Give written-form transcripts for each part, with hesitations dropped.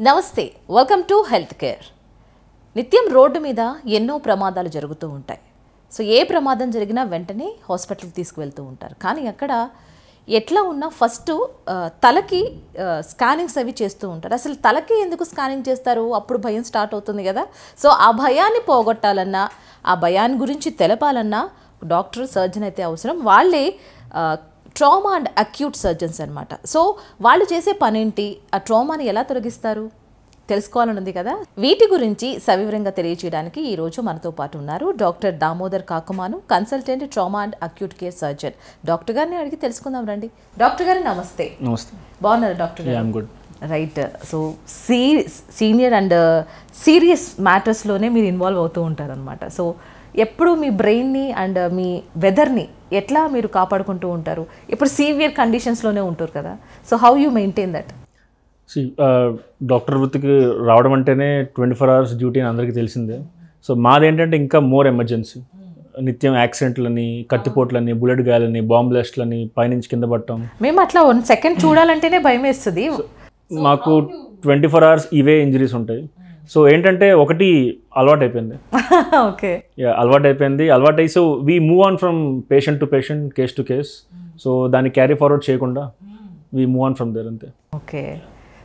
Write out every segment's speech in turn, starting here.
నమస్తే, welcome to health care. నిత్యం road మీద ఎన్నో ప్రమాదాలు జరుగుతూ ఉంటాయి. సో ఏ ప్రమాదం జరిగినా వెంటనే హాస్పిటల్కి తీసుకువెళ్తూ ఉంటారు. కానీ అక్కడ ఎట్లా ఉన్నా ఫస్ట్ తలకి స్కానింగ్స్ అవి చేస్తూ ఉంటారు. అసలు తలకి ఎందుకు స్కానింగ్ చేస్తారు? అప్పుడు భయం స్టార్ట్ అవుతుంది కదా. సో ఆ భయాన్ని పోగొట్టాలన్నా, ఆ భయాన్ని గురించి తెలపాలన్నా డాక్టర్, సర్జన్ అయితే అవసరం. వాళ్ళే ట్రామా అండ్ అక్యూట్ సర్జన్స్ అనమాట. సో వాళ్ళు చేసే పనేంటి, ఆ ట్రామాని ఎలా తొలగిస్తారు తెలుసుకోవాలని ఉంది కదా. వీటి గురించి సవివరంగా తెలియజేయడానికి ఈరోజు మనతో పాటు ఉన్నారు doctor Damodar Kakumanu, consultant trauma and acute care surgeon. Doctor గారిని అడిగి తెలుసుకుందాం రండి. డాక్టర్ గారు నమస్తే. నమస్తే. బాగున్నారు డాక్టర్ గారు? I'm good. Right. So senior and serious మ్యాటర్స్లోనే మీరు ఇన్వాల్వ్ అవుతూ ఉంటారనమాట. సో ఎప్పుడు మీ బ్రెయిన్ని అండ్ మీ వెదర్ని ఎట్లా మీరు కాపాడుకుంటూ ఉంటారు? ఇప్పుడు సీవియర్ కండిషన్స్లోనే ఉంటారు కదా. So how you maintain that? Doctor వృత్తికి రావడం అంటేనే 24 hours డ్యూటీ అని అందరికీ తెలిసిందే. సో మాదేంటంటే ఇంకా మోర్ ఎమర్జెన్సీ. నిత్యం యాక్సిడెంట్లని, కత్తిపోట్లని, బుల్లెట్ గాయాలని, బాంబ్ బ్లాస్ట్లని, పైనుంచి కింద పట్టడం. మేము అట్లా 1 second చూడాలంటేనే భయం వేస్తుంది. మాకు 24 hours ఇవే ఇంజరీస్ ఉంటాయి. సో ఏంటంటే ఒకటి అలవాటు అయిపోయింది. ఓకే, అలవాటు అయ్యి so we move on from patient to patient, case to case. So దాన్ని క్యారీ ఫార్వర్డ్ చేయకుండా we move on from there అంతే. ఓకే.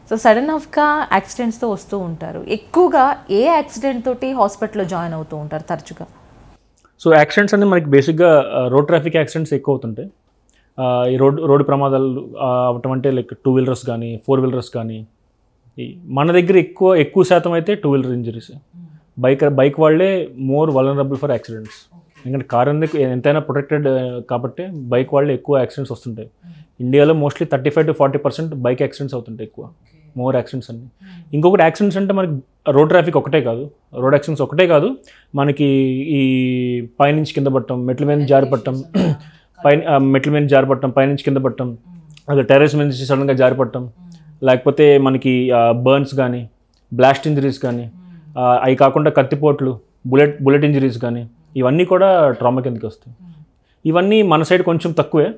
సో సడన్ ఆఫ్గా యాక్సిడెంట్స్తో వస్తూ ఉంటారు. ఎక్కువగా ఏ యాక్సిడెంట్ తోటి హాస్పిటల్లో జాయిన్ అవుతూ ఉంటారు తరచుగా? సో యాక్సిడెంట్స్ అనేది మనకి బేసిక్గా రోడ్ ట్రాఫిక్ యాక్సిడెంట్స్ ఎక్కువ అవుతుంటాయి. ఈ రోడ్డు ప్రమాదాలు అవటం అంటే లైక్ 2 wheelers కానీ, 4 wheelers కానీ. మన దగ్గర ఎక్కువ శాతం అయితే 2 wheeler ఇంజరీస్. బైక్ వాళ్ళే మోర్ వల్నరబుల్ ఫర్ యాక్సిడెంట్స్. ఎందుకంటే కార్ ఎందుకు ఎంతైనా ప్రొటెక్టెడ్ కాబట్టి బైక్ వాళ్ళే ఎక్కువ యాక్సిడెంట్స్ వస్తుంటాయి. ఇండియాలో మోస్ట్లీ 35 to 40% బైక్ యాక్సిడెంట్స్ అవుతుంటాయి, ఎక్కువ మోర్ యాక్సిడెంట్స్ అన్ని. ఇంకొకటి యాక్సిడెంట్స్ అంటే మనకి రోడ్ ట్రాఫిక్ ఒకటే కాదు, రోడ్ యాక్సిడెంట్స్ ఒకటే కాదు, మనకి ఈ పైనుంచి కింద పట్టడం, మెట్ల మీద జారిపట్టడం, పైనుంచి కింద పట్టడం, అది టెర్రస్ మీద నుంచి సడన్గా జారిపట్టడం, లేకపోతే మనకి బర్న్స్ కానీ, బ్లాస్ట్ ఇంజరీస్ కానీ, అవి కాకుండా కత్తిపోట్లు, బుల్లెట్ ఇంజరీస్ కానీ, ఇవన్నీ కూడా ట్రామా కిందకి వస్తాయి. ఇవన్నీ మన సైడ్ కొంచెం తక్కువే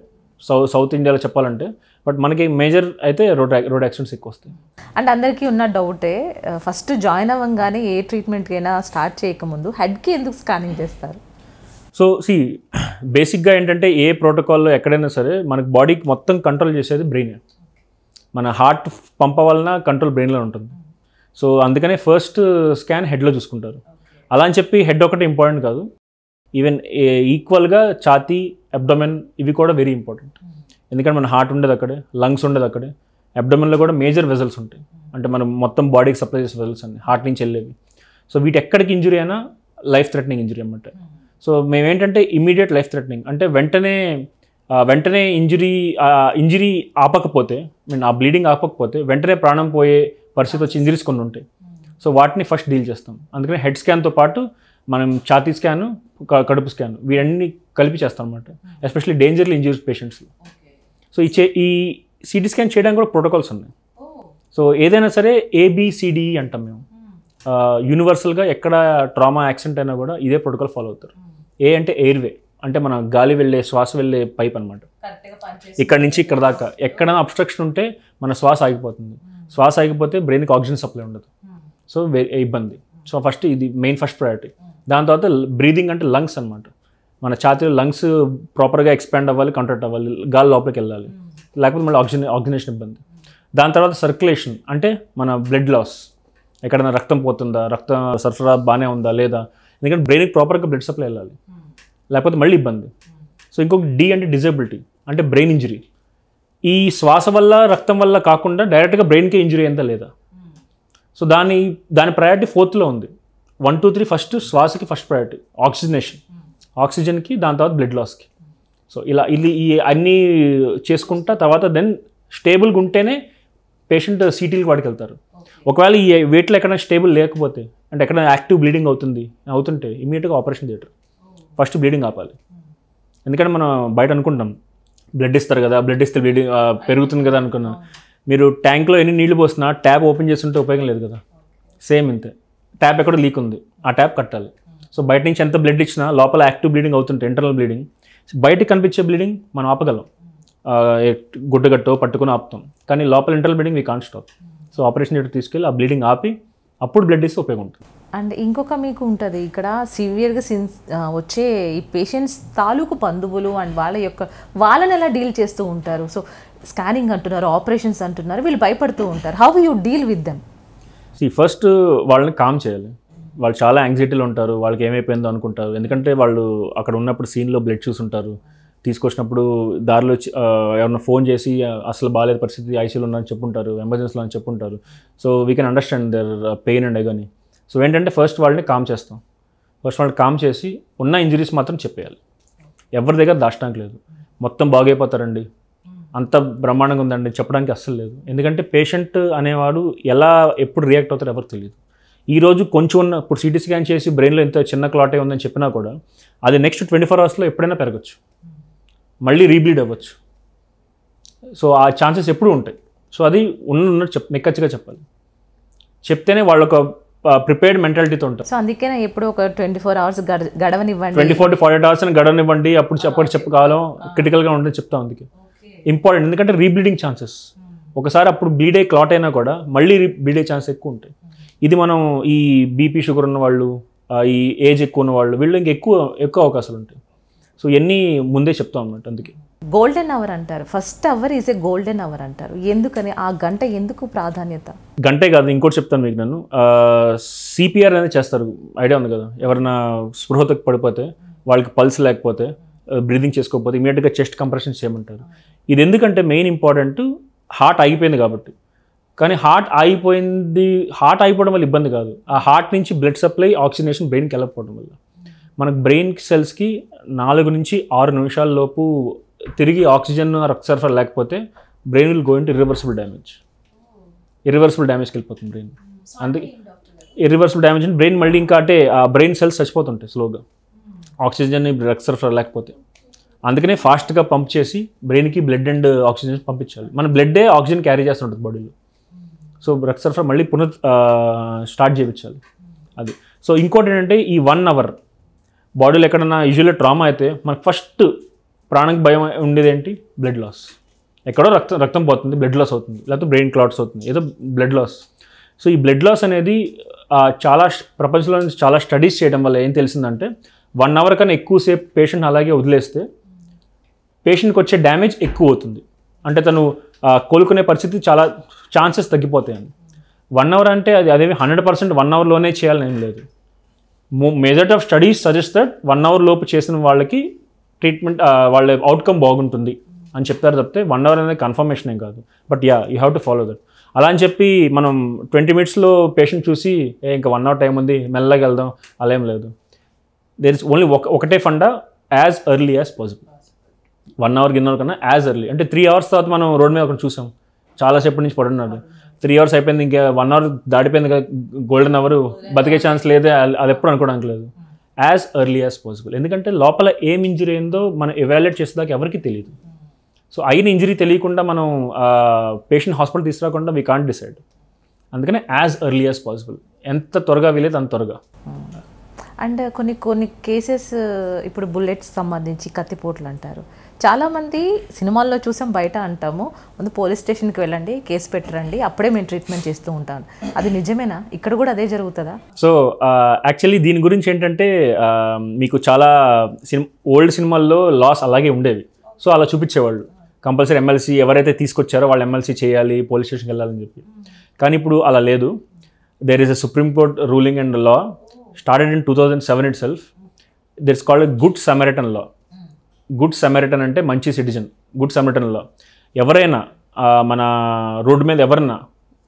సౌత్ ఇండియాలో చెప్పాలంటే, బట్ మనకి మేజర్ అయితే రోడ్ యాక్సిడెంట్స్ ఎక్కువ వస్తాయి. అండ్ అందరికీ ఉన్న డౌటే, ఫస్ట్ జాయిన్ అవ్వగానే ఏ ట్రీట్మెంట్కి అయినా స్టార్ట్ చేయకముందు హెడ్కి ఎందుకు స్కానింగ్ చేస్తారు? సో బేసిక్గా ఏంటంటే ఏ ప్రోటోకాల్లో ఎక్కడైనా సరే మనకి బాడీకి మొత్తం కంట్రోల్ చేసేది బ్రెయిన్. మన హార్ట్ పంప్ వలన కంట్రోల్ బ్రెయిన్లో ఉంటుంది. సో అందుకనే ఫస్ట్ స్కాన్ హెడ్లో చూసుకుంటారు. అలా అని చెప్పి హెడ్ ఒకటి ఇంపార్టెంట్ కాదు, ఈవెన్ ఈక్వల్గా ఛాతీ, అబ్డోమెన్ ఇవి కూడా వెరీ ఇంపార్టెంట్. ఎందుకంటే మన హార్ట్ ఉండేది అక్కడే, లంగ్స్ ఉండేది అక్కడే, అబ్డోమెన్లో కూడా మేజర్ వెజల్స్ ఉంటాయి. అంటే మనం మొత్తం బాడీకి సప్లై చేసే వెజల్స్ అన్ని హార్ట్ నుంచి వెళ్ళేవి. సో వీటి ఎక్కడికి ఇంజురీ అయినా లైఫ్ థ్రెటనింగ్ ఇంజురీ అన్నమాట. సో మేమేంటంటే ఇమీడియట్ లైఫ్ థ్రెటనింగ్ అంటే వెంటనే ఇంజరీ ఆపకపోతే, ఆ బ్లీడింగ్ ఆపకపోతే వెంటనే ప్రాణం పోయే పరిస్థితి వచ్చి ఇంజరీస్ కొన్ని ఉంటాయి. సో వాటిని ఫస్ట్ డీల్ చేస్తాం. అందుకని హెడ్ స్కాన్తో పాటు మనం ఛాతీ స్కాను, కడుపు స్కాన్ వీరన్నీ కలిపి చేస్తాం అనమాట, ఎస్పెషల్లీ డేంజర్లీ ఇంజరీస్ పేషెంట్స్లో. సో ఈ సిటీ స్కాన్ చేయడానికి కూడా ప్రోటోకాల్స్ ఉన్నాయి. సో ఏదైనా సరే ABCDE అంటాం మేము. యూనివర్సల్గా ఎక్కడ ట్రామా యాక్సిడెంట్ అయినా కూడా ఇదే ప్రోటోకాల్ ఫాలో అవుతారు. ఏ అంటే ఎయిర్వే, అంటే మన గాలి వెళ్ళే, శ్వాస వెళ్ళే పైప్ అనమాట. ఇక్కడ నుంచి ఇక్కడ దాకా ఎక్కడైనా అబ్స్ట్రక్షన్ ఉంటే మన శ్వాస ఆగిపోతుంది. శ్వాస ఆగిపోతే బ్రెయిన్కి ఆక్సిజన్ సప్లై ఉండదు. సో ఇబ్బంది. సో ఫస్ట్ ఇది ఫస్ట్ ప్రయారిటీ. దాని తర్వాత బ్రీదింగ్ అంటే లంగ్స్ అనమాట. మన ఛాతీలో లంగ్స్ ప్రాపర్గా ఎక్స్పాండ్ అవ్వాలి, కాంట్రాక్ట్ అవ్వాలి, గాలి లోపలికి వెళ్ళాలి, లేకపోతే మళ్ళీ ఆక్సిజనేషన్ ఇబ్బంది. దాని తర్వాత సర్క్యులేషన్ అంటే మన బ్లడ్ లాస్, ఎక్కడైనా రక్తం పోతుందా, రక్త సరఫరా బాగానే ఉందా లేదా, ఎందుకంటే బ్రెయిన్కి ప్రాపర్గా బ్లడ్ సప్లై వెళ్ళాలి, లేకపోతే మళ్ళీ ఇబ్బంది. సో ఇంకొక D అంటే డిజబిలిటీ, అంటే బ్రెయిన్ ఇంజరీ. ఈ శ్వాస వల్ల, రక్తం వల్ల కాకుండా డైరెక్ట్గా బ్రెయిన్కే ఇంజరీ అయిందా లేదా. సో దాని ప్రయారిటీ 4th ఉంది. 1, 2, 3 ఫస్ట్ శ్వాసకి ఫస్ట్ ప్రయారిటీ, ఆక్సిజన్కి, దాని తర్వాత బ్లడ్ లాస్కి. సో ఈ అన్నీ చేసుకుంటా తర్వాత దెన్ స్టేబుల్గా ఉంటేనే పేషెంట్ CTకి వాడికి వెళ్తారు. ఒకవేళ ఈ వెయిట్లో ఎక్కడైనా స్టేబుల్ లేకపోతే, అంటే ఎక్కడైనా యాక్టివ్ బ్లీడింగ్ అవుతుంటే ఇమీడియట్గా ఆపరేషన్ థియేటర్, ఫస్ట్ బ్లీడింగ్ ఆపాలి. ఎందుకంటే మనం బయట అనుకుంటాం బ్లడ్ ఇస్తారు కదా, బ్లడ్ ఇస్తే బ్లీడింగ్ పెరుగుతుంది కదా అనుకున్నాం. మీరు ట్యాంక్లో ఎన్ని నీళ్లు పోసినా ట్యాప్ ఓపెన్ చేస్తుంటే ఉపయోగం లేదు కదా. సేమ్ ఇంతే, ట్యాప్ ఎక్కడ లీక్ ఉంది, ఆ ట్యాప్ కట్టాలి. సో బయట నుంచి ఎంత బ్లడ్ ఇచ్చినా లోపల యాక్టివ్ బ్లీడింగ్ అవుతుంటే, ఇంటర్నల్ బ్లీడింగ్, బయటకు కనిపించే బ్లీడింగ్ మనం ఆపగలం, గుడ్డగట్టో పట్టుకుని ఆపుతాం, కానీ లోపల internal bleeding we can't stop. So so operation theatre తీసుకెళ్ళి ఆ బ్లీడింగ్ ఆపి అప్పుడు బ్లడ్ ఇస్తే ఉపయోగం ఉంటుంది. అండ్ ఇంకొక మీకు ఉంటుంది ఇక్కడ సివియర్గా వచ్చే ఈ పేషెంట్స్ తాలూకు బంధువులు అండ్ వాళ్ళని ఎలా డీల్ చేస్తూ ఉంటారు? సో స్కానింగ్ అంటున్నారు, ఆపరేషన్స్ అంటున్నారు, వీళ్ళు భయపడుతూ ఉంటారు. How you deal with them? First వాళ్ళని కామ్ చేయాలి. వాళ్ళు చాలా యాంగ్జైటీలో ఉంటారు, వాళ్ళకి ఏమైపోయిందో అనుకుంటారు. ఎందుకంటే వాళ్ళు అక్కడ ఉన్నప్పుడు సీన్లో బ్లడ్ చూసుంటారు, తీసుకొచ్చినప్పుడు దారిలో ఎవరైనా ఫోన్ చేసి అసలు బాగాలేదు పరిస్థితి, ఐసీయూలో ఉన్నారని చెప్పుంటారు, ఎమర్జెన్సీలో అని చెప్పుంటారు. So we can understand their pain and ఎగోని. సో ఏంటంటే ఫస్ట్ వాళ్ళని కామ్ చేస్తాం. ఫస్ట్ వాళ్ళని కామ్ చేసి ఉన్న ఇంజరీస్ మాత్రం చెప్పేయాలి. ఎవరి దగ్గర దాచడానికి లేదు. మొత్తం బాగైపోతారండి, అంత బ్రహ్మాండంగా ఉందండి చెప్పడానికి అస్సలు లేదు. ఎందుకంటే పేషెంట్ అనేవాడు ఎలా ఎప్పుడు రియాక్ట్ అవుతారో ఎవరికి తెలియదు. ఈరోజు కొంచెం ఇప్పుడు సిటీ స్కాన్ చేసి బ్రెయిన్లో ఎంత చిన్న క్లాటే ఉందని చెప్పినా కూడా అది నెక్స్ట్ 24 అవర్స్లో ఎప్పుడైనా పెరగచ్చు, మళ్ళీ రీబ్లీడ్ అవ్వచ్చు. సో ఆ ఛాన్సెస్ ఎప్పుడూ ఉంటాయి. సో అది ఉన్నట్టు నిక్కచ్చిగా చెప్పాలి. చెప్తేనే వాళ్ళొక ప్రిపేర్డ్ మెంటాలిటీతో ఉంటారు. సో అందుకనే ఎప్పుడు ఒక 24 అవర్స్ గడవనివ్వండి, 24 to 48 hours అని గడవనివ్వండి, అప్పుడు చెప్పకాలం క్రిటికల్గా ఉంటుంది చెప్తాం. అందుకే ఇంపార్టెంట్, ఎందుకంటే రీబ్లీడింగ్ ఛాన్సెస్ ఒకసారి అప్పుడు బ్లీడ్ అయ్యి క్లాట్ అయినా కూడా మళ్ళీ బ్లీడ్ అయ్యే ఛాన్స్ ఎక్కువ ఉంటాయి. ఇది మనం ఈ బీపీ షుగర్ ఉన్న వాళ్ళు, ఈ ఏజ్ ఎక్కువ ఉన్న వాళ్ళు, వీళ్ళు ఇంకా ఎక్కువ అవకాశాలు ఉంటాయి. సో ఇవన్నీ ముందే చెప్తాం అన్నమాట. అందుకే గోల్డెన్ అవర్ అంటారు. First hour is a golden hour అంటారు. ఎందుకని ఆ గంట ఎందుకు ప్రాధాన్యత? గంటే కాదు, ఇంకోటి చెప్తాను మీకు. నేను సిపిఆర్ అనేది చేస్తారు, ఐడియా ఉంది కదా. ఎవరైనా స్పృహతకు పడిపోతే, వాళ్ళకి పల్స్ లేకపోతే, బ్రీదింగ్ చేసుకోకపోతే ఇమీడియట్గా చెస్ట్ కంప్రెషన్స్ చేయమంటారు. ఇది ఎందుకంటే మెయిన్ ఇంపార్టెంట్, హార్ట్ ఆగిపోయింది కాబట్టి. కానీ హార్ట్ ఆగిపోవడం వల్ల ఇబ్బంది కాదు, ఆ హార్ట్ నుంచి బ్లడ్ సప్లై ఆక్సిజనేషన్ బ్రెయిన్కి వెళ్ళకపోవడం వల్ల. మనకు బ్రెయిన్ సెల్స్కి 4 నుంచి 6 నిమిషాల లోపు తిరిగి ఆక్సిజన్ రక్త సరఫరా లేకపోతే brain will go into irreversible డ్యామేజ్కి వెళ్ళిపోతుంది బ్రెయిన్. అందుకే ఇర్రివర్సిబుల్ డ్యామేజ్ అంటే బ్రెయిన్ మళ్ళీ ఇంకా అంటే ఆ బ్రెయిన్ సెల్స్ చచ్చిపోతుంటాయి స్లోగా, ఆక్సిజన్ రక్త సరఫరా లేకపోతే. అందుకనే ఫాస్ట్గా పంప్ చేసి బ్రెయిన్కి బ్లడ్ అండ్ ఆక్సిజన్ పంపించాలి. మన బ్లడ్డే ఆక్సిజన్ క్యారీ చేస్తుంటుంది బాడీలో. సో రక్త సరఫరా మళ్ళీ స్టార్ట్ చేయించాలి అది. సో ఇంకోటి ఏంటంటే ఈ 1 hour బాడీలో ఎక్కడన్నా యూజువల్గా ట్రామా అయితే మనకు ఫస్ట్ ప్రాణానికి భయం ఉండేది ఏంటి? Blood loss. ఎక్కడో రక్తం పోతుంది, బ్లడ్ లాస్ అవుతుంది, లేకపోతే బ్రెయిన్ క్లాట్స్ అవుతుంది, ఏదో బ్లడ్ లాస్. సో ఈ బ్లడ్ లాస్ అనేది చాలా ప్రపంచంలో చాలా స్టడీస్ చేయడం వల్ల ఏం తెలిసిందంటే 1 hour కన్నా ఎక్కువసేపు పేషెంట్ అలాగే వదిలేస్తే పేషెంట్కి వచ్చే డ్యామేజ్ ఎక్కువ అవుతుంది. అంటే తను కోలుకునే పరిస్థితి చాలా ఛాన్సెస్ తగ్గిపోతాయండి. 1 hour అంటే అదేమి 100% 1 hourలోనే చేయాలని ఏం లేదు. Majority of studies suggest that 1 hour లోపు చేసిన వాళ్ళకి ట్రీట్మెంట్ వాళ్ళ అవుట్కమ్ బాగుంటుంది అని చెప్తారు తప్పితే 1 hour అనేది కన్ఫర్మేషన్ ఏం కాదు. But you have to follow that. అలా అని చెప్పి మనం 20 minutesలో పేషెంట్ చూసి ఇంకా 1 hour టైం ఉంది మెల్లగా వెళ్దాం అలా ఏం లేదు. దేర్ ఇస్ ఓన్లీ ఒకటే funda, as early as possible. 1 hour కన్నా యాజ్ ఎర్లీ. అంటే 3 hours తర్వాత మనం రోడ్ మీద ఒకటి చూసాం, చాలాసేపటి నుంచి పడున్నాడు, 3 hours అయిపోయింది, ఇంకా 1 hour దాటిపోయింది కదా, గోల్డెన్ అవర్, బతికే ఛాన్స్ లేదే, అది ఎప్పుడు అనుకోవడానికి లేదు. As early as possible. ఎందుకంటే లోపల ఏం ఇంజరీ అయిందో మనం ఎవాల్యుయేట్ చేసేదాకా ఎవరికి తెలియదు. సో అయిన ఇంజరీ తెలియకుండా మనం పేషెంట్ హాస్పిటల్ తీసుకురాకుండా వీ కాంట్ డిసైడ్. అందుకనే యాజ్ ఎర్లీ యాజ్ పాసిబుల్, ఎంత త్వరగా వీలేదు అంత త్వరగా. అండ్ కొన్ని కేసెస్ ఇప్పుడు బుల్లెట్స్ సంబంధించి కత్తిపోట్లు అంటారు. చాలామంది సినిమాల్లో చూసాం, బయట అంటాము, ముందు పోలీస్ స్టేషన్కి వెళ్ళండి, కేసు పెట్టరండి, అప్పుడే మేము ట్రీట్మెంట్ చేస్తూ ఉంటాను. అది నిజమేనా? ఇక్కడ కూడా అదే జరుగుతుందా? సో యాక్చువల్లీ దీని గురించి ఏంటంటే మీకు చాలా ఓల్డ్ సినిమాల్లో లాస్ అలాగే ఉండేవి. సో అలా చూపించేవాళ్ళు, కంపల్సరీ ఎమ్మెల్సీ ఎవరైతే తీసుకొచ్చారో వాళ్ళు ఎమ్మెల్సీ చేయాలి, పోలీస్ స్టేషన్కి వెళ్ళాలని చెప్పి. కానీ ఇప్పుడు అలా లేదు. There is a supreme court ruling and law started in 2007 itself. There's called a Good Samaritan law. Good Samaritan అంటే మంచి సిటిజన్. గుడ్ సమరిటన్ లా ఎవరైనా మన రోడ్డు మీద ఎవరన్నా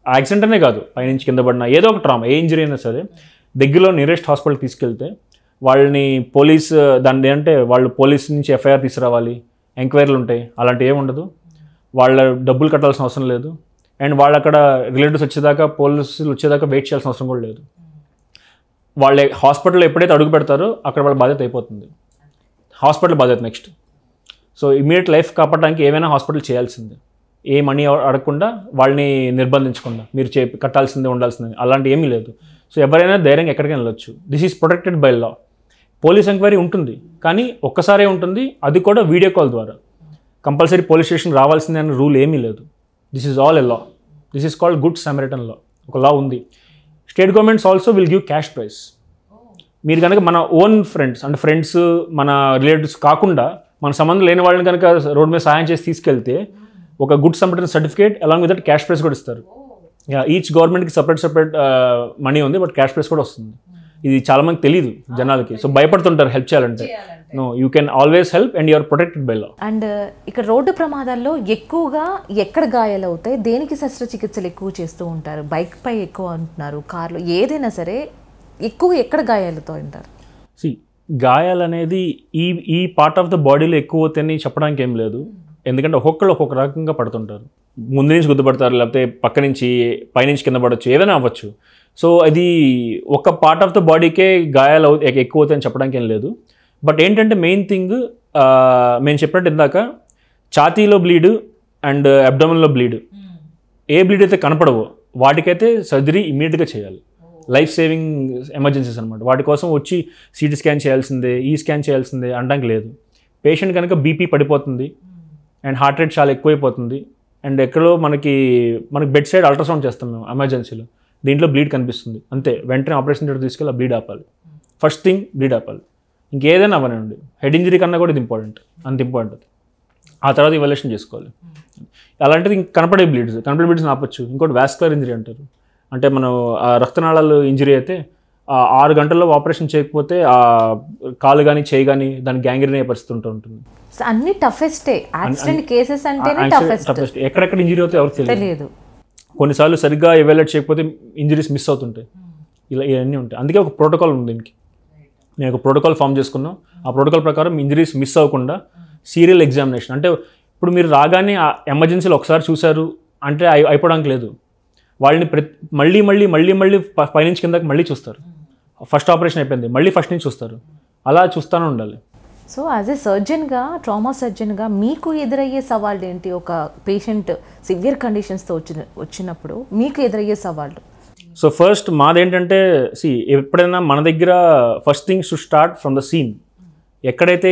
యాక్సిడెంట్ అనే కాదు, పైనుంచి కింద పడినా, ఏదో ఒక ట్రామా, ఏ ఇంజరీ అయినా సరే, దగ్గరలో నియరెస్ట్ హాస్పిటల్కి తీసుకెళ్తే వాళ్ళని దాన్ని అంటే వాళ్ళు పోలీస్ నుంచి ఎఫ్ఐఆర్ తీసుకురావాలి, ఎంక్వైరీలు ఉంటాయి, అలాంటి ఏమి ఉండదు. వాళ్ళ డబ్బులు కట్టాల్సిన అవసరం లేదు. అండ్ వాళ్ళు అక్కడ రిలేటివ్స్ వచ్చేదాకా, పోలీసులు వచ్చేదాకా వెయిట్ చేయాల్సిన అవసరం కూడా లేదు. వాళ్ళ హాస్పిటల్లో ఎప్పుడైతే అడుగు పెడతారో అక్కడ వాళ్ళ బాధ్యత అయిపోతుంది, హాస్పిటల్ బాధ్యత నెక్స్ట్. సో ఇమీడియట్ లైఫ్ కాపాడడానికి ఏమైనా హాస్పిటల్ చేయాల్సిందే, ఏ మనీ అడగకుండా, వాళ్ళని నిర్బంధించకుండా మీరు కట్టాల్సిందే ఉండాల్సిందే, అలాంటి ఏమీ లేదు. సో ఎవరైనా ధైర్యంగా ఎక్కడికైనా వెళ్ళొచ్చు. This is protected by law. Police enquiry ఉంటుంది కానీ ఒక్కసారే ఉంటుంది, అది కూడా వీడియో కాల్ ద్వారా. కంపల్సరీ పోలీస్ స్టేషన్ రావాల్సిందే అనే రూల్ ఏమీ లేదు. This is all a law. This is called good Samaritan law. ఒక లా ఉంది. State governments also will give cash prize. మీరు కనుక మన ఓన్ ఫ్రెండ్స్ అంటే ఫ్రెండ్స్ మన రిలేటివ్స్ కాకుండా మన సంబంధం లేని వాళ్ళని కనుక రోడ్ మీద సహాయం చేసి తీసుకెళ్తే ఒక good Samaritan certificate along with that cash prize కూడా ఇస్తారు. ఈచ్ గవర్నమెంట్కి సపరేట్ మనీ ఉంది, బట్ క్యాష్ ప్రైజ్ కూడా వస్తుంది. ఇది చాలా మందికి తెలియదు జనాలకి. సో భయపడుతుంటారు హెల్ప్ చేయాలంటే. No, you can always help and you're protected by law. And ఇక్కడ రోడ్డు ప్రమాదాల్లో ఎక్కువగా ఎక్కడ గాయాలు అవుతాయి, దేనికి శస్త్రచికిత్సలు ఎక్కువ చేస్తూ ఉంటారు? బైక్ పై ఎక్కువ అంటున్నారు, కార్లో, ఏదైనా సరే ఎక్కువ ఎక్కడ గాయాలతో ఉంటారు? గాయాలు అనేది ఈ పార్ట్ ఆఫ్ ద బాడీలో ఎక్కువ అవుతాయని చెప్పడానికి ఏం లేదు. ఎందుకంటే ఒక్కొక్కళ్ళు ఒక్కొక్క రకంగా పడుతుంటారు. ముందు నుంచి గుర్తుపడతారు, లేకపోతే పక్క నుంచి పైనుంచి కింద పడవచ్చు, ఏదైనా అవ్వచ్చు. సో అది ఒక పార్ట్ ఆఫ్ ద బాడీకే గాయాలు ఎక్కువ అవుతాయని చెప్పడానికి ఏం లేదు. బట్ ఏంటంటే మెయిన్ థింగ్ మేము చెప్పినట్టు ఇందాక ఛాతీలో బ్లీడ్ అండ్ అబ్డోమెన్లో బ్లీడ్, ఏ బ్లీడ్ అయితే కనపడవో వాటికైతే సర్జరీ ఇమీడియట్గా చేయాలి. లైఫ్ సేవింగ్ ఎమర్జెన్సీస్ అనమాట. వాటి కోసం వచ్చి సిటీ స్కాన్ చేయాల్సిందే, ఈ స్కాన్ చేయాల్సిందే అనడానికి లేదు. పేషెంట్ కనుక బీపీ పడిపోతుంది అండ్ హార్ట్ రేట్ చాలా ఎక్కువైపోతుంది అండ్ ఎక్కడో మనకి బెడ్ సైడ్ అల్ట్రాసౌండ్ చేస్తాం మేము ఎమర్జెన్సీలో, దీంట్లో బ్లీడ్ కనిపిస్తుంది అంతే, వెంటనే ఆపరేషన్ థియేటర్ తీసుకెళ్ళి బ్లీడ్ ఆపాలి. ఫస్ట్ థింగ్ బ్లీడ్ ఆపాలి. ఇంకేదైనా అవ్వనండి, హెడ్ ఇంజరీ కన్నా కూడా ఇది ఇంపార్టెంట్, అంత ఇంపార్టెంట్. ఆ తర్వాత ఇవాల్యుయేషన్ చేసుకోవాలి. అలాంటిది కనపడే బ్లీడ్స్ ఆపచ్చు. ఇంకోటి వాస్కులర్ ఇంజరీ అంటారు. అంటే మనం రక్తనాళాలు ఇంజరీ అయితే 6 గంటల్లో ఆపరేషన్ చేయకపోతే ఆ కాలు కానీ చేయి కానీ దానికి గ్యాంగ్రీన్ అయ్యే పరిస్థితి ఉంటుంది. అన్ని టఫెస్టే యాక్సిడెంట్ కేసెస్ అంటేనే టఫెస్ట్. ఎక్కడెక్కడ ఇంజరీ అవుతాయి ఎవరికి తెలియదు. కొన్నిసార్లు సరిగ్గా ఎవాల్యుయేట్ చేయకపోతే ఇంజరీస్ మిస్ అవుతుంటాయి. ఇలా ఇవన్నీ ఉంటాయి. అందుకే ఒక ప్రోటోకాల్ ఉంది దీనికి. నేను ఒక ప్రోటోకాల్ ఫామ్ చేసుకున్నాం. ఆ ప్రోటోకాల్ ప్రకారం ఇంజరీస్ మిస్ అవ్వకుండా సీరియల్ ఎగ్జామినేషన్. అంటే ఇప్పుడు మీరు రాగానే ఆ ఎమర్జెన్సీలో ఒకసారి చూశారు అంటే అయిపోవడానికి లేదు. వాళ్ళని మళ్ళీ పైనుంచి కిందకి మళ్ళీ చూస్తారు. ఫస్ట్ ఆపరేషన్ అయిపోయింది మళ్ళీ ఫస్ట్ నుంచి చూస్తారు. అలా చూస్తూనే ఉండాలి. సో యాజ్ ఏ సర్జన్గా, ట్రామా సర్జన్గా మీకు ఎదురయ్యే సవాళ్ళు ఏంటి? ఒక పేషెంట్ సివియర్ కండిషన్స్తో వచ్చినప్పుడు మీకు ఎదురయ్యే సవాళ్ళు? సో ఫస్ట్ మాదేంటంటే ఎప్పుడైనా మన దగ్గర first things to start from the scene. ఎక్కడైతే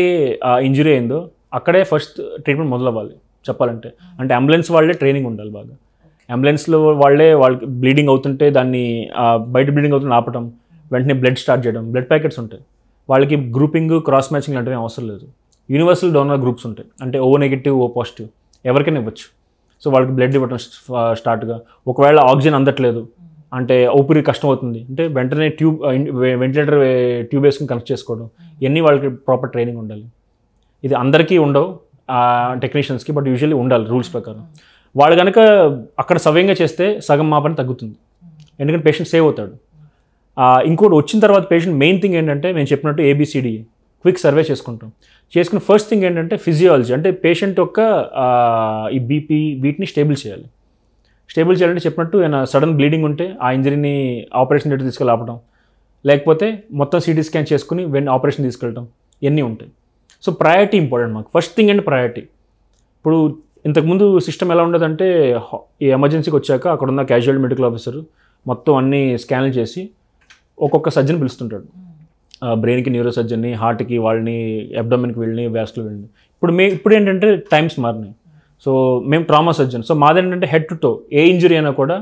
ఇంజరీ అయిందో అక్కడే ఫస్ట్ ట్రీట్మెంట్ మొదలవ్వాలి చెప్పాలంటే. అంటే అంబులెన్స్ వాళ్ళే ట్రైనింగ్ ఉండాలి బాగా. అంబులెన్స్లో వాళ్ళకి బ్లీడింగ్ అవుతుంటే దాన్ని బయట బ్లీడింగ్ అవుతుంటే ఆపటం, వెంటనే బ్లడ్ స్టార్ట్ చేయడం. బ్లడ్ ప్యాకెట్స్ ఉంటాయి వాళ్ళకి. గ్రూపింగ్, క్రాస్ మ్యాచింగ్ లాంటివి అవసరం లేదు. యూనివర్సల్ డోనర్ గ్రూప్స్ ఉంటాయి. అంటే ఓ నెగిటివ్, ఓ పాజిటివ్ ఎవరికైనా ఇవ్వచ్చు. సో వాళ్ళకి బ్లడ్ ఇవ్వటం స్టార్ట్గా. ఒకవేళ ఆక్సిజన్ అందట్లేదు అంటే ఊపిరి కష్టం అవుతుంది అంటే వెంటనే వెంటిలేటర్ ట్యూబ్ వేసుకుని కనెక్ట్ చేసుకోవడం. ఇవన్నీ వాళ్ళకి ప్రాపర్ ట్రైనింగ్ ఉండాలి. ఇది అందరికీ ఉండవు టెక్నీషియన్స్కి, బట్ యూజువల్లీ ఉండాలి రూల్స్ ప్రకారం. వాళ్ళు కనుక అక్కడ సవ్యంగా చేస్తే సగం మా పని తగ్గుతుంది. ఎందుకంటే పేషెంట్ సేవ్ అవుతాడు. ఇంకోటి వచ్చిన తర్వాత పేషెంట్ మెయిన్ థింగ్ ఏంటంటే మేము చెప్పినట్టు ABCD క్విక్ సర్వే చేసుకుంటాం. చేసుకున్న ఫస్ట్ థింగ్ ఏంటంటే ఫిజియాలజీ. అంటే పేషెంట్ యొక్క ఈ బీపీ వీటిని స్టేబుల్ చేయాలంటే చెప్పినట్టు ఏమైనా సడన్ బ్లీడింగ్ ఉంటే ఆ ఇంజరీని ఆపరేషన్ థియేటర్ తీసుకెళ్ళి ఆపడం, లేకపోతే మొత్తం CT స్కాన్ చేసుకుని ఆపరేషన్ తీసుకెళ్ళటం, ఇవన్నీ ఉంటాయి. సో ప్రయారిటీ ఇంపార్టెంట్ మాకు. ఫస్ట్ థింగ్ అంటే ప్రయారిటీ. ఇప్పుడు ఇంతకుముందు సిస్టమ్ ఎలా ఉండదంటే ఈ ఎమర్జెన్సీకి వచ్చాక అక్కడ ఉన్న క్యాజువాలిటీ మెడికల్ ఆఫీసర్ మొత్తం అన్ని స్కాన్లు చేసి ఒక్కొక్క సర్జన్ పిలుస్తుంటాడు. బ్రెయిన్కి న్యూరో సర్జన్ని, హార్ట్కి వాళ్ళని, అబ్డోమెన్కి వీళ్ళని, వ్యాస్కులర్ వీళ్ళని. ఇప్పుడు ఏంటంటే టైమ్స్ మారినాయి. సో మేము ట్రామా సర్జన్. సో మాదేంటంటే హెడ్ టు టో ఏ ఇంజరీ అయినా కూడా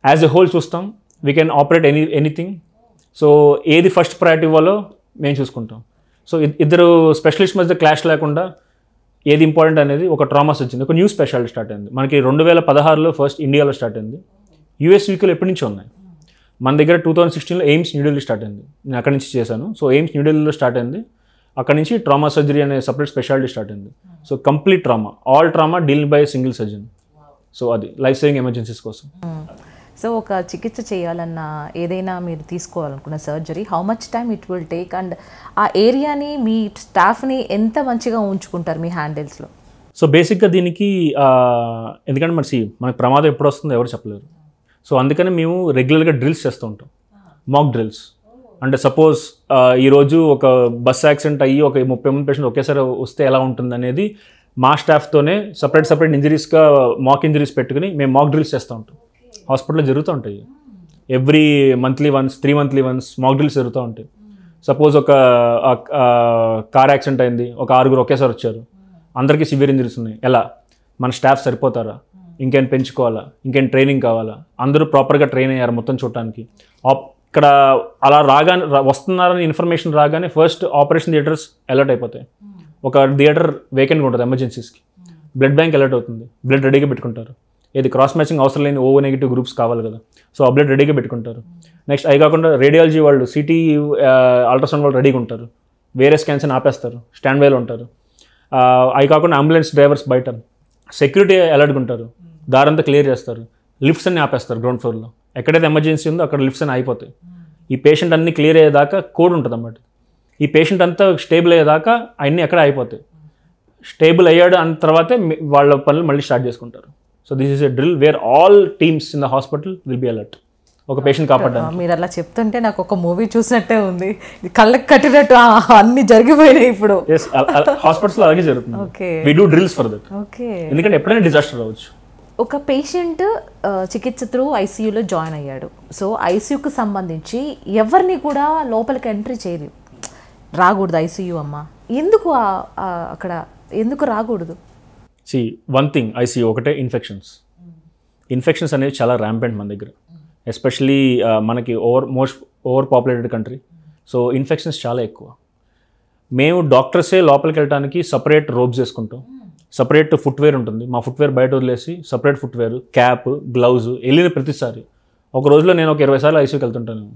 యాజ్ ఎ హోల్ చూస్తాం. We can operate anything. So ఏది ఫస్ట్ ప్రయారిటీ ఇవ్వాలో మేము చూసుకుంటాం. సో ఇద్దరు స్పెషలిస్ట్ మధ్య క్లాష్ లేకుండా ఏది ఇంపార్టెంట్ అనేది ఒక ట్రామా సర్జన్, ఒక న్యూ స్పెషాలిటీ స్టార్ట్ అయింది మనకి 2016లో ఫస్ట్ ఇండియాలో స్టార్ట్ అయింది. USUKలో ఎప్పటి నుంచో ఉన్నాయి. మన దగ్గర 2016లో ఎయిమ్స్ న్యూఢిల్లీ స్టార్ట్ అయింది. నేను అక్కడి నుంచి చేశాను. సో ఎయిమ్స్ న్యూఢిల్లీలో స్టార్ట్ అయింది. అక్కడ నుంచి ట్రామా సర్జరీ అనే సపరేట్ స్పెషాలిటీ స్టార్ట్ అయింది. So complete trauma, all trauma deal by single surgeon. So అది లైఫ్ సేవింగ్ ఎమర్జెన్సీస్ కోసం. సో ఒక చికిత్స చేయాలన్నా ఏదైనా మీరు తీసుకోవాలనుకున్న surgery how much time it will take and ఆ ఏరియాని మీ స్టాఫ్ని ఎంత మంచిగా ఉంచుకుంటారు మీ హ్యాండిల్స్లో? సో బేసిక్గా దీనికి ఎందుకంటే మనకి ప్రమాదం ఎప్పుడు వస్తుందో ఎవరు చెప్పలేరు. సో అందుకని మేము రెగ్యులర్గా డ్రిల్స్ చేస్తూ ఉంటాం, మాక్ డ్రిల్స్. అంటే సపోజ్ ఈరోజు ఒక బస్ యాక్సిడెంట్ అయ్యి ఒక 30 మంది పేషెంట్ ఒకేసారి వస్తే ఎలా ఉంటుంది అనేది మా స్టాఫ్తోనే సపరేట్ ఇంజరీస్గా మాక్ ఇంజరీస్ పెట్టుకుని మేము మాక్ డ్రిల్స్ చేస్తూ ఉంటాం. హాస్పిటల్లో జరుగుతూ ఉంటాయి. Every monthly once, 3 monthly once మాక్ డ్రిల్స్ జరుగుతూ ఉంటాయి. సపోజ్ ఒక కార్ యాక్సిడెంట్ అయింది, ఒక 6 ఒకేసారి వచ్చారు, అందరికీ సివియర్ ఇంజరీస్ ఉన్నాయి. ఎలా మన స్టాఫ్ సరిపోతారా? ఇంకేం పెంచుకోవాలా, ఇంకేం ట్రైనింగ్ కావాలా, అందరూ ప్రాపర్గా ట్రైన్ అయ్యారు మొత్తం చూడటానికి. ఇక్కడ అలా రాగానే వస్తున్నారని ఇన్ఫర్మేషన్ రాగానే ఫస్ట్ ఆపరేషన్ థియేటర్స్ అలర్ట్ అయిపోతాయి. ఒక థియేటర్ వేకెంట్గా ఉంటుంది ఎమర్జెన్సీస్కి, బ్లడ్ బ్యాంక్ అలర్ట్ అవుతుంది, బ్లడ్ రెడీగా పెట్టుకుంటారు. ఏది క్రాస్ మ్యాచింగ్ అవసరం లేని ఓ నెగిటివ్ గ్రూప్స్ కావాలి కదా, సో ఆ బ్లడ్ రెడీగా పెట్టుకుంటారు. నెక్స్ట్ అవి కాకుండా రేడియాలజీ వాళ్ళు, సిటీ, అల్ట్రాసౌండ్ వాళ్ళు రెడీగా ఉంటారు, వేరే స్కాన్స్ అని ఆపేస్తారు, స్టాండ్ బైలో ఉంటారు. అవి కాకుండా అంబులెన్స్ డ్రైవర్స్ బయట, సెక్యూరిటీ అలర్ట్గా ఉంటారు, దారంతా క్లియర్ చేస్తారు, లిఫ్ట్స్ అన్ని ఆపేస్తారు గ్రౌండ్ ఫ్లోర్లో. ఎక్కడైతే ఎమర్జెన్సీ ఉందో అక్కడ లిఫ్ట్స్ అన్ని అయిపోతాయి. ఈ పేషెంట్ అన్ని క్లియర్ అయ్యేదాకా కోడ్ ఉంటుంది అన్నమాట. ఈ పేషెంట్ అంతా స్టేబుల్ అయ్యేదాకా అన్నీ అక్కడే అయిపోతాయి. స్టేబుల్ అయ్యాడు అన్న తర్వాతే వాళ్ళ పనులు మళ్ళీ స్టార్ట్ చేసుకుంటారు. So this is a drill where all teams in the hospital will be alert, ఒక పేషెంట్ కాపాడడానికి. మీరు అలా చెప్తుంటే నాకు ఒక మూవీ చూసినట్టే ఉంది, కళ్ళకి కట్టినట్టు అన్ని జరిగిపోయినాయి ఇప్పుడు. హాస్పిటల్స్లో అలాగే జరుగుతుంది. We do drills for that. ఎందుకంటే ఎప్పుడైనా డిజాస్టర్ రావచ్చు. ఒక పేషెంట్ చికిత్స త్రూ ఐసీయూలో జాయిన్ అయ్యాడు. సో ఐసీయూకి సంబంధించి ఎవరిని కూడా లోపలికి ఎంట్రీ చేయలేదు, రాకూడదు ఐసీయూ అమ్మ, ఎందుకు అక్కడ ఎందుకు రాకూడదు? వన్ థింగ్ ఐసీయూ ఒకటే, ఇన్ఫెక్షన్స్ అనేవి చాలా ర్యాంపెంట్ మన దగ్గర, ఎస్పెషలీ మనకి over populated country. So infections చాలా ఎక్కువ. మేము డాక్టర్సే లోపలికి వెళ్ళడానికి సపరేట్ రోబ్స్ వేసుకుంటాం, సపరేట్ ఫుట్వేర్ ఉంటుంది. మా ఫుట్వేర్ బయట వదిలేసి సపరేట్ ఫుట్వేర్, క్యాప్, గ్లౌజ్. వెళ్ళిన ప్రతిసారి, ఒక రోజులో నేను ఒక 20 సార్లు ఐసీయూకి వెళ్తుంటాను.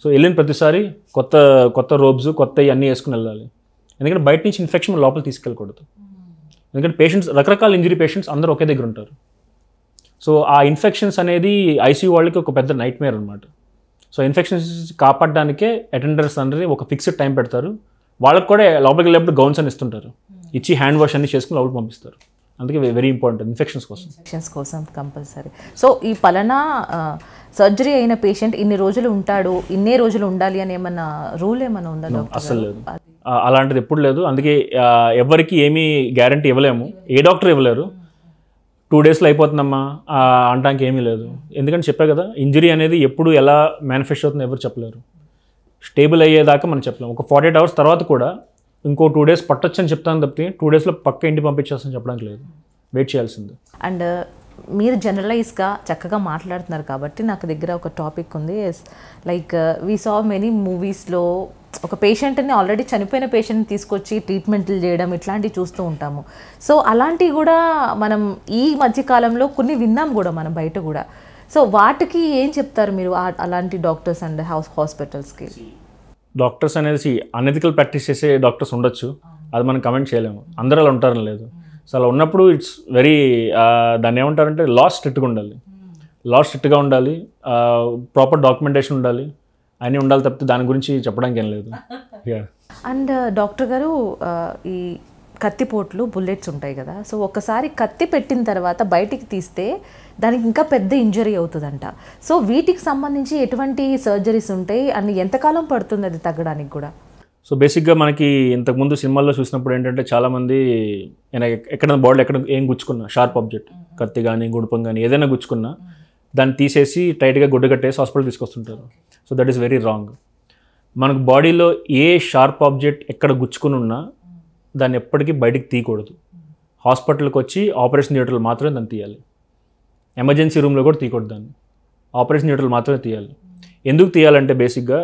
సో వెళ్ళిన ప్రతిసారి కొత్త రోబ్స్, కొత్త అన్నీ వేసుకుని వెళ్ళాలి. ఎందుకంటే బయట నుంచి ఇన్ఫెక్షన్ లోపల తీసుకెళ్ళకూడదు. ఎందుకంటే పేషెంట్స్, రకరకాల ఇంజరీ పేషెంట్స్ అందరూ ఒకే దగ్గర ఉంటారు. సో ఆ ఇన్ఫెక్షన్స్ అనేది ఐసీయూ వాళ్ళకి ఒక పెద్ద నైట్ మేర్ అనమాట. సో ఇన్ఫెక్షన్స్ కాపాడడానికే అటెండర్స్ అందరి ఒక ఫిక్స్డ్ టైం పెడతారు. వాళ్ళకి కూడా లోపలికి వెళ్ళేప్పుడు గౌన్స్ అని ఇస్తుంటారు, ఇచ్చి హ్యాండ్ వాష్ అన్ని చేసుకుని లోపలికి పంపిస్తారు. అందుకే వెరీ ఇంపార్టెంట్ ఇన్ఫెక్షన్స్ కోసం కంపల్సరీ. సో ఈ పలానా సర్జరీ అయిన పేషెంట్ ఇన్ని రోజులు ఉంటాడు, ఇన్నే రోజులు ఉండాలి అని ఏమన్నా రూల్ ఏమన్నా ఉందా? అసలు లేదు, అలాంటిది ఎప్పుడు లేదు. అందుకే ఎవరికి ఏమీ గ్యారంటీ ఇవ్వలేము, ఏ డాక్టర్ ఇవ్వలేరు. 2 డేస్లో అయిపోతుందమ్మా అనడానికి ఏమీ లేదు. ఎందుకంటే చెప్పా కదా, ఇంజరీ అనేది ఎప్పుడు ఎలా మేనిఫెస్ట్ అవుతుందో ఎవరు చెప్పలేరు. స్టేబుల్ అయ్యేదాకా మనం చెప్పలేము. ఒక 48 అవర్స్ తర్వాత కూడా ఇంకో 2 డేస్ పట్టొచ్చు అని చెప్తాను తప్పితే 2 డేస్లో పక్క ఇంటికి పంపించేస్తాను చెప్పడానికి లేదు, వెయిట్ చేయాల్సింది. అండ్ మీరు జనరలైజ్గా చక్కగా మాట్లాడుతున్నారు కాబట్టి నాకు దగ్గర ఒక టాపిక్ ఉంది. లైక్ వీ సా మెనీ మూవీస్లో ఒక పేషెంట్ని, ఆల్రెడీ చనిపోయిన పేషెంట్ని తీసుకొచ్చి ట్రీట్మెంట్లు చేయడం ఇట్లాంటివి చూస్తూ ఉంటాము. సో అలాంటివి కూడా మనం ఈ మధ్యకాలంలో కొన్ని విన్నాం కూడా మనం బయట కూడా. సో వాటికి ఏం చెప్తారు మీరు, అలాంటి డాక్టర్స్ అండ్ హాస్పిటల్స్కి? డాక్టర్స్ అనేది అనెథికల్ ప్రాక్టీస్ చేసే డాక్టర్స్ ఉండొచ్చు, అది మనం కమెంట్ చేయలేము. అందరూ అలా ఉంటారని లేదు. సో అలా ఉన్నప్పుడు ఇట్స్ వెరీ, దాన్ని ఏమంటారంటే లా స్ట్రిక్ట్గా ఉండాలి, ప్రాపర్ డాక్యుమెంటేషన్ ఉండాలి, అన్నీ ఉండాలి తప్పితే దాని గురించి చెప్పడానికి ఏం లేదు. అండ్ డాక్టర్ గారు, ఈ కత్తిపోట్లు, బుల్లెట్స్ ఉంటాయి కదా, సో ఒకసారి కత్తి పెట్టిన తర్వాత బయటికి తీస్తే దానికి ఇంకా పెద్ద ఇంజరీ అవుతుందంట. సో వీటికి సంబంధించి ఎటువంటి సర్జరీస్ ఉంటాయి అండ్ ఎంతకాలం పడుతుంది అది తగ్గడానికి కూడా? సో బేసిక్గా మనకి ఇంతకుముందు సినిమాల్లో చూసినప్పుడు ఏంటంటే చాలామంది ఎక్కడైనా బాడీలో ఎక్కడ ఏం గుచ్చుకున్నా, షార్ప్ ఆబ్జెక్ట్, కత్తి కానీ గుణపం కానీ ఏదైనా గుచ్చుకున్నా దాన్ని తీసేసి టైట్గా గుడ్డ కట్టేసి హాస్పిటల్ తీసుకొస్తుంటారు. So that is very wrong. మనకు బాడీలో ఏ షార్ప్ ఆబ్జెక్ట్ ఎక్కడ గుచ్చుకుని ఉన్నా దాన్ని ఎప్పటికీ బయటికి తీయకూడదు. హాస్పిటల్కి వచ్చి ఆపరేషన్ థియేటర్లో మాత్రమే దాన్ని తీయాలి. ఎమర్జెన్సీ రూమ్లో కూడా తీయకూడదు దాన్ని, ఆపరేషన్ థియేటర్లో మాత్రమే తీయాలి. ఎందుకు తీయాలంటే బేసిక్గా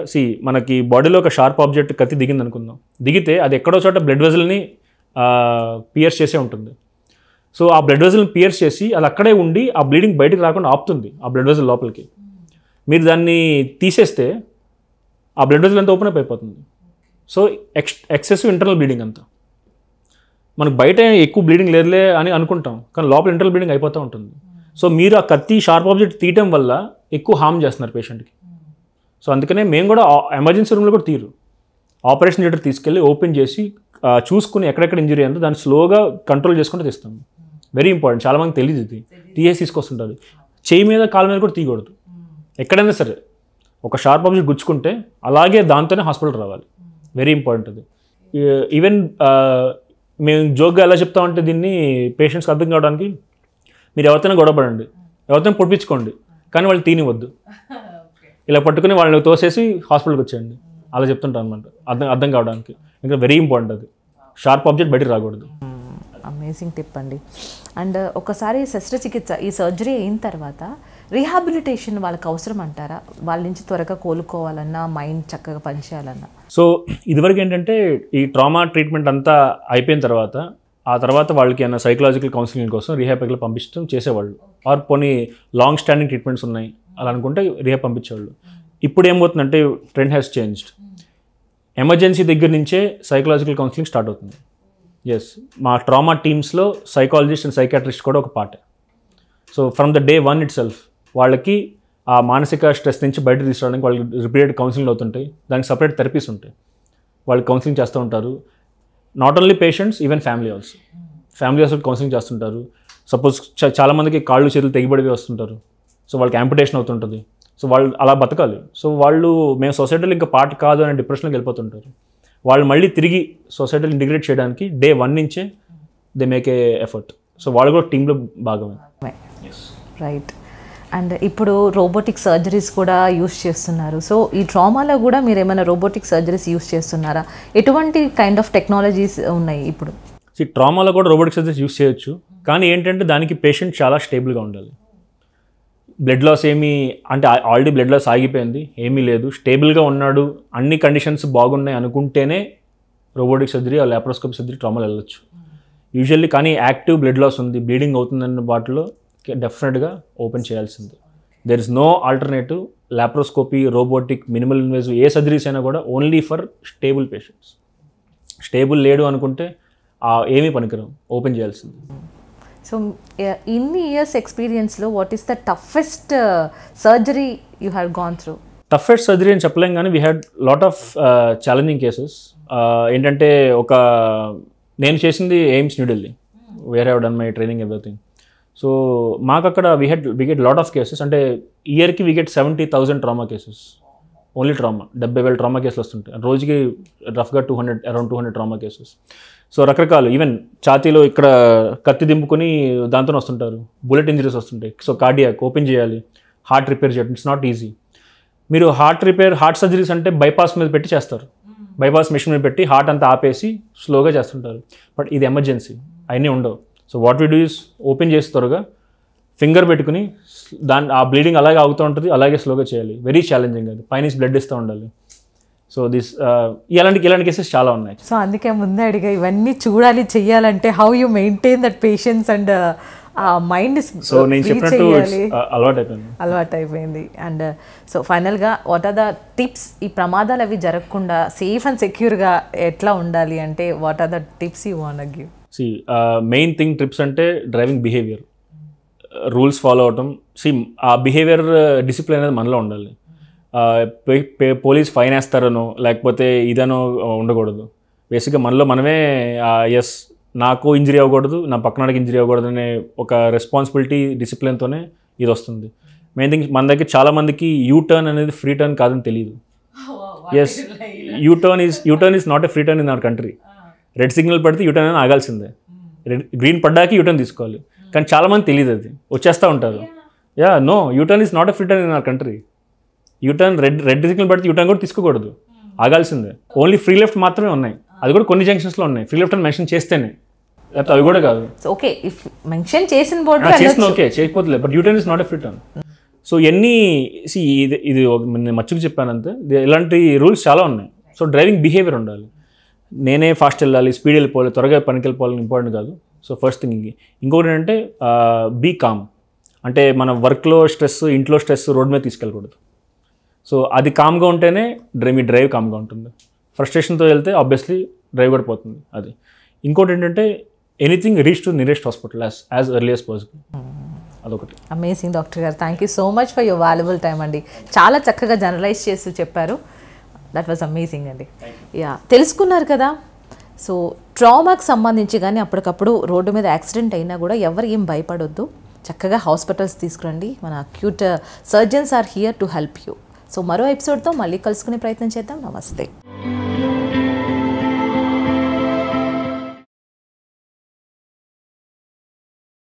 మనకి బాడీలో ఒక షార్ప్ ఆబ్జెక్ట్ కత్తి దిగింది అనుకుందాం, దిగితే అది ఎక్కడో చోట బ్లడ్ వెజల్ని పియర్స్ చేసే ఉంటుంది. సో ఆ బ్లడ్ వెజల్ని పియర్స్ చేసి అది అక్కడే ఉండి ఆ బ్లీడింగ్ బయటికి రాకుండా ఆపుతుంది ఆ బ్లడ్ వెజల్ లోపలికి. మీరు దాన్ని తీసేస్తే ఆ బ్లడ్ వెజల్ అంతా ఓపెన్ అప్ అయిపోతుంది. సో ఎక్సెసివ్ ఇంటర్నల్ బ్లీడింగ్ అంతా. మనకు బయట ఎక్కువ బ్లీడింగ్ లేదులే అని అనుకుంటాం, కానీ లోపల ఇంటర్నల్ బ్లీడింగ్ అయిపోతూ ఉంటుంది. సో మీరు ఆ కత్తి షార్ప్ ఆబ్జెక్ట్ తీయటం వల్ల ఎక్కువ హార్మ్ చేస్తున్నారు పేషెంట్కి. సో అందుకనే మేము కూడా ఎమర్జెన్సీ రూమ్లో కూడా తీరు, ఆపరేషన్ థియేటర్ తీసుకెళ్ళి ఓపెన్ చేసి చూసుకుని ఎక్కడెక్కడ ఇంజరీ అంతా దాన్ని స్లోగా కంట్రోల్ చేసుకుంటూ తీస్తాము. వెరీ ఇంపార్టెంట్, చాలామంది తెలియదు ఇది. తీసేసి తీసుకొస్తుంటుంది. చేయి మీద కాళ్ళ మీద కూడా తీయకూడదు. ఎక్కడైనా సరే ఒక షార్ప్ ఆబ్జెక్ట్ గుచ్చుకుంటే అలాగే దాంతోనే హాస్పిటల్ రావాలి. వెరీ ఇంపార్టెంట్ అది. ఈవెన్ మేము జోక్గా ఎలా చెప్తామంటే దీన్ని పేషెంట్స్కి అర్థం కావడానికి, మీరు ఎవరితోనే గొడవపడండి, ఎవరితోనే పొడిపించుకోండి, కానీ వాళ్ళు తీనివద్దు. ఇలా పట్టుకుని వాళ్ళని తోసేసి హాస్పిటల్కి వచ్చేయండి, అలా చెప్తుంటాను అనమాట, అర్థం కావడానికి. ఇంకా వెరీ ఇంపార్టెంట్ అది. షార్ప్ ఆబ్జెక్ట్ బయటికి రాకూడదు. అమేజింగ్ టిప్ అండి. అండ్ ఒకసారి శస్త్రచికిత్స ఈ సర్జరీ అయిన తర్వాత రీహాబిలిటేషన్ వాళ్ళకి అవసరం అంటారా? వాళ్ళ నుంచి త్వరగా కోలుకోవాలన్నా, మైండ్ చక్కగా పనిచేయాలన్నా? సో ఇదివరకు ఏంటంటే ఈ ట్రామా ట్రీట్మెంట్ అంతా అయిపోయిన తర్వాత ఆ తర్వాత వాళ్ళకి ఏమైనా సైకలాజికల్ కౌన్సిలింగ్ కోసం రీహాబ్కి పంపించడం చేసేవాళ్ళు. ఆర్ పోనీ లాంగ్ స్టాండింగ్ ట్రీట్మెంట్స్ ఉన్నాయి అలా అనుకుంటే రీహాబ్ పంపించేవాళ్ళు. ఇప్పుడు ఏమవుతుందంటే ట్రెండ్ హ్యాస్ చేంజ్డ్. ఎమర్జెన్సీ దగ్గర నుంచే సైకలాజికల్ కౌన్సిలింగ్ స్టార్ట్ అవుతుంది. ఎస్, మా ట్రామా టీమ్స్లో సైకాలజిస్ట్ అండ్ సైకాట్రిస్ట్ కూడా ఒక part. So from the day 1 it self వాళ్ళకి ఆ మానసిక స్ట్రెస్ నుంచి బయట తీసుకురావడానికి వాళ్ళకి రిపీటెడ్ కౌన్సిలింగ్ అవుతుంటాయి. దానికి సపరేట్ థెరపీస్ ఉంటాయి, వాళ్ళు కౌన్సిలింగ్ చేస్తూ ఉంటారు. Not only patients, even family also. Family also counselling చేస్తుంటారు. సపోజ్ చాలామందికి కాళ్ళు చేతులు తెగిబడివి వస్తుంటారు, సో వాళ్ళకి యాంపిటేషన్ అవుతుంటుంది. సో వాళ్ళు అలా బతకాలి. సో వాళ్ళు మేము సొసైటీలో ఇంకా పార్ట్ కాదు అనే డిప్రెషన్లోకి వెళ్ళిపోతుంటారు. వాళ్ళు మళ్ళీ తిరిగి సొసైటీలో ఇంటిగ్రేట్ చేయడానికి డే 1 నుంచే they make a effort. So వాళ్ళు కూడా టీంలో భాగమే. రైట్. అండ్ ఇప్పుడు రోబోటిక్ సర్జరీస్ కూడా యూస్ చేస్తున్నారు. సో ఈ ట్రామాలో కూడా మీరు ఏమైనా రోబోటిక్ సర్జరీస్ యూస్ చేస్తున్నారా? ఎటువంటి కైండ్ ఆఫ్ టెక్నాలజీస్ ఉన్నాయి ఇప్పుడు? ట్రామాలో కూడా రోబోటిక్ సర్జరీస్ యూస్ చేయొచ్చు, కానీ ఏంటంటే దానికి పేషెంట్ చాలా స్టేబుల్గా ఉండాలి. బ్లడ్ లాస్ ఏమీ, అంటే ఆల్రెడీ బ్లడ్ లాస్ ఆగిపోయింది, ఏమీ లేదు, స్టేబుల్గా ఉన్నాడు, అన్ని కండిషన్స్ బాగున్నాయి అనుకుంటేనే రోబోటిక్ సర్జరీ ఆ లాప్రోస్కోపీ సర్జరీ ట్రామాలో వెళ్ళొచ్చు యూజువల్లీ. కానీ యాక్టివ్ బ్లడ్ లాస్ ఉంది, బ్లీడింగ్ అవుతుందన్న వాటిలో డెఫినెట్గా ఓపెన్ చేయాల్సింది. There is no alternative. Laparoscopy, robotic, minimal invasive ఏ సర్జరీస్ అయినా కూడా only for stable patients. Stable లేడు అనుకుంటే ఏమీ పనికిరావు, ఓపెన్ చేయాల్సింది. సో ఇన్ని ఇయర్స్ ఎక్స్పీరియన్స్లో what is the toughest surgery you have gone through? Toughest surgery అని చెప్పలేం, కానీ we had lot of challenging cases. ఏంటంటే నేను చేసింది AIIMS New Delhi, where have done my training everything. So మాకు అక్కడ we get lot of cases. అంటే ఇయర్కి we get 70,000 trauma cases. Only trauma 70,000 trauma కేసులు వస్తుంటాయి. రోజుకి రఫ్గా అరౌండ్ 200 ట్రామా కేసెస్. సో రకరకాలు, ఈవెన్ ఛాతీలో ఇక్కడ కత్తి దింపుకొని దాంతో వస్తుంటారు, బుల్లెట్ ఇంజరీస్ వస్తుంటాయి. సో కార్డియాక్ ఓపెన్ చేయాలి, హార్ట్ రిపేర్ చేయడం, ఇట్స్ నాట్ ఈజీ. మీరు హార్ట్ సర్జరీస్ అంటే బైపాస్ మీద పెట్టి చేస్తారు, బైపాస్ మెషిన్ మీద పెట్టి హార్ట్ అంతా ఆపేసి స్లోగా చేస్తుంటారు. బట్ ఇది ఎమర్జెన్సీ, అవన్నీ ఉండవు. So what we do is open చేసి త్వరగా ఫింగర్ పెట్టుకుని ఆ బ్లీడింగ్ అలాగే ఆగుతూ ఉంటుంది, అలాగే స్లోగా చేయాలి. వెరీ ఛాలెంజింగ్, అది పైన బ్లడ్ ఇస్తూ ఉండాలి. సో ఇలాంటి కేసెస్ చాలా ఉన్నాయి. సో అందుకే ముందే అడిగా, ఇవన్నీ చూడాలి, చెయ్యాలంటే how you maintain that patience and mind. So నేను చెప్పినట్టు అలవాటు అయిపోయింది. అండ్ సో ఫైనల్గా వాట్ ఆర్ ద టిప్స్? ఈ ప్రమాదాలు అవి జరగకుండా సేఫ్ అండ్ సెక్యూర్గా ఎట్లా ఉండాలి అంటే what are the tips you want to give? Main thing trips అంటే డ్రైవింగ్ బిహేవియర్, రూల్స్ ఫాలో అవటం. ఆ బిహేవియర్ డిసిప్లిన్ అనేది మనలో ఉండాలి. పోలీస్ ఫైన్ వేస్తారనో లేకపోతే ఇదనో ఉండకూడదు. బేసిక్గా మనలో మనమే ఎస్ నాకు ఇంజరీ అవ్వకూడదు, నా పక్కనకి ఇంజరీ అవ్వకూడదు అనే ఒక రెస్పాన్సిబిలిటీ, డిసిప్లిన్తోనే ఇది వస్తుంది. మెయిన్ థింగ్ మన దగ్గర చాలామందికి యూటర్న్ అనేది ఫ్రీ టర్న్ కాదని తెలియదు. Yes, U turn is not a free turn in our country. Red signal పడితే యూటర్న్ అని ఆగాల్సిందే, గ్రీన్ పడ్డాకి యూటర్న్ తీసుకోవాలి. కానీ చాలామంది తెలియదు, అది వచ్చేస్తూ ఉంటారు. No, U turn is not a free turn in our country. U turn red signal పడితే యూటర్న్ కూడా తీసుకోకూడదు, ఆగాల్సిందే. ఓన్లీ ఫ్రీ లెఫ్ట్ మాత్రమే ఉన్నాయి, అది కూడా కొన్ని జంక్షన్స్లో ఉన్నాయి. ఫ్రీ లెఫ్ట్ అని మెన్షన్ చేస్తేనే, అవి కూడా కాదు. ఓకే, ఇఫ్ మెన్షన్ చేసిన బోర్డు చేసిన ఓకే, చేయకపోతే, but U turn is not a free turn. So ఇవన్నీ ఇది నేను మచ్చుకు చెప్పానంతే. ఇలాంటి రూల్స్ చాలా ఉన్నాయి. సో డ్రైవింగ్ బిహేవియర్ ఉండాలి. నేనే ఫాస్ట్ వెళ్ళాలి, స్పీడ్ వెళ్ళిపోవాలి, త్వరగా పనికి వెళ్ళిపోవాలని ఇంపార్టెంట్ కాదు. So first thing. ఇంకొకటి ఏంటంటే బీ కామ్. అంటే మన వర్క్లో స్ట్రెస్, ఇంట్లో స్ట్రెస్ రోడ్ మీద తీసుకెళ్ళకూడదు. సో అది కామ్గా ఉంటేనే మీ డ్రైవ్ కామ్గా ఉంటుంది. ఫ్రస్ట్రేషన్తో వెళ్తే ఆబ్వియస్లీ డ్రైవ్ కూడా పోతుంది. అది. ఇంకోటి ఏంటంటే anything reach to nearest hospital as early as possible. అదొకటి. అమేజింగ్ డాక్టర్ గారు, thank you so much for your valuable time అండి. చాలా చక్కగా జనరలైజ్ చేస్తూ చెప్పారు. దట్ వాజ్ అమేజింగ్ అండి. తెలుసుకున్నారు కదా. సో ట్రామాకి సంబంధించి కానీ అప్పటికప్పుడు రోడ్డు మీద యాక్సిడెంట్ అయినా కూడా ఎవరు ఏం భయపడొద్దు, చక్కగా హాస్పిటల్స్ తీసుకురండి. మన acute surgeons are here to help you. So మరో ఎపిసోడ్తో మళ్ళీ కలుసుకునే ప్రయత్నం చేద్దాం. నమస్తే.